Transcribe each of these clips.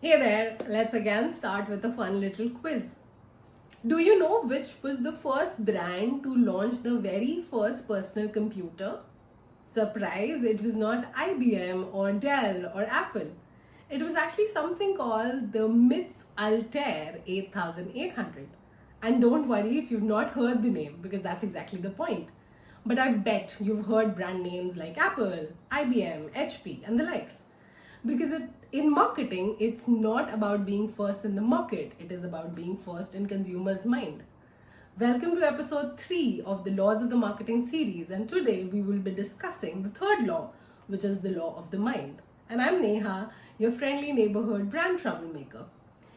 Hey there, let's again start with a fun little quiz. Do you know which was the first brand to launch the very first personal computer? Surprise, it was not IBM or Dell or Apple. It was actually something called the MITS Altair 8800. And don't worry if you've not heard the name because that's exactly the point. But I bet you've heard brand names like Apple, IBM, HP, and the likes. Because in marketing, it's not about being first in the market, it is about being first in consumers' mind. Welcome to episode 3 of the Laws of the Marketing series, and today we will be discussing the third law, which is the law of the mind. And I'm Neha, your friendly neighborhood brand troublemaker.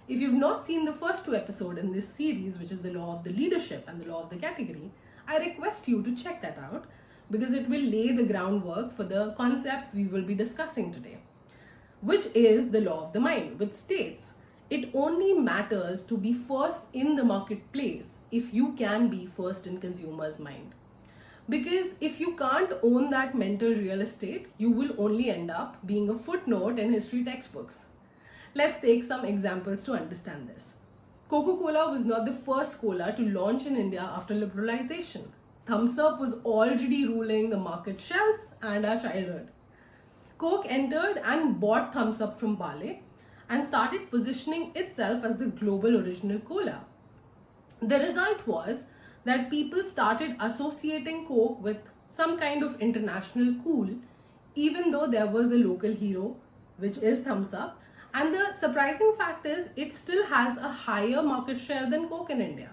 If you've not seen the first 2 episodes in this series, which is the law of the leadership and the law of the category, I request you to check that out because it will lay the groundwork for the concept we will be discussing today, which is the law of the mind, which states it only matters to be first in the marketplace if you can be first in consumer's mind. Because if you can't own that mental real estate, you will only end up being a footnote in history textbooks. Let's take some examples to understand this. Coca-Cola was not the first cola to launch in India after liberalization. Thums Up was already ruling the market shelves and our childhood. Coke entered and bought Thums Up from Bale and started positioning itself as the global original cola. The result was that people started associating Coke with some kind of international cool, even though there was a local hero, which is Thums Up. And the surprising fact is, it still has a higher market share than Coke in India.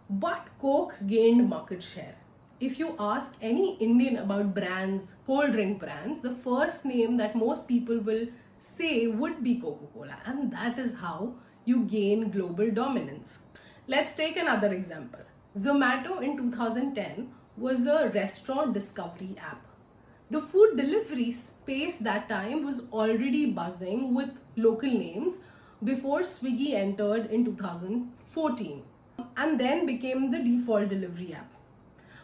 But Coke gained market share. If you ask any Indian about brands, cold drink brands, the first name that most people will say would be Coca-Cola, and that is how you gain global dominance. Let's take another example. Zomato in 2010 was a restaurant discovery app. The food delivery space that time was already buzzing with local names before Swiggy entered in 2014 and then became the default delivery app.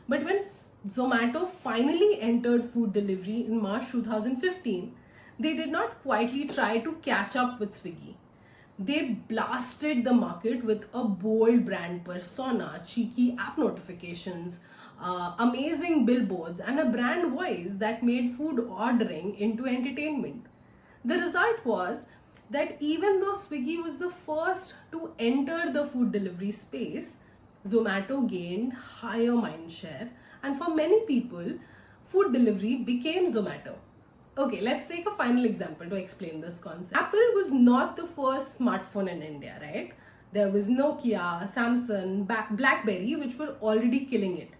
But when Zomato finally entered food delivery in March 2015, they did not quietly try to catch up with Swiggy. They blasted the market with a bold brand persona, cheeky app notifications, amazing billboards, and a brand voice that made food ordering into entertainment. The result was that even though Swiggy was the first to enter the food delivery space, Zomato gained higher mindshare, and for many people, food delivery became Zomato. Okay, let's take a final example to explain this concept. Apple was not the first smartphone in India, right? There was Nokia, Samsung, BlackBerry, which were already killing it.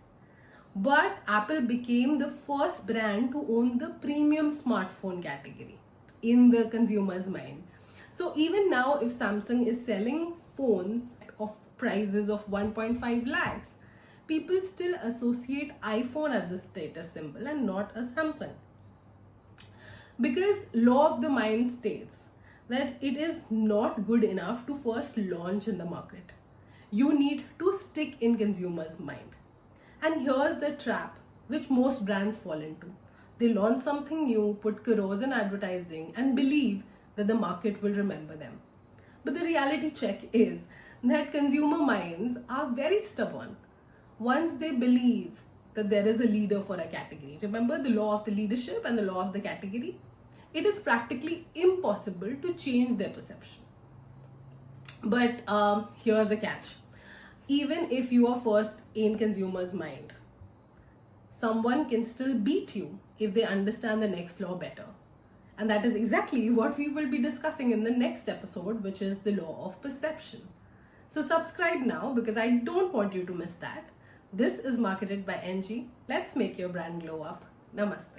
But Apple became the first brand to own the premium smartphone category in the consumer's mind. So even now, if Samsung is selling phones of prices of 1.5 lakhs, people still associate iPhone as the status symbol and not a Samsung. Because law of the mind states that it is not good enough to first launch in the market. You need to stick in consumers' mind. And here's the trap which most brands fall into. They launch something new, put crores in advertising, and believe that the market will remember them. But the reality check is that consumer minds are very stubborn. Once they believe that there is a leader for a category, remember the law of the leadership and the law of the category, it is practically impossible to change their perception. But here's a catch. Even if you are first in consumer's mind, someone can still beat you if they understand the next law better. And that is exactly what we will be discussing in the next episode, which is the law of perception. So subscribe now because I don't want you to miss that. This is marketed by NG. Let's make your brand glow up. Namaste.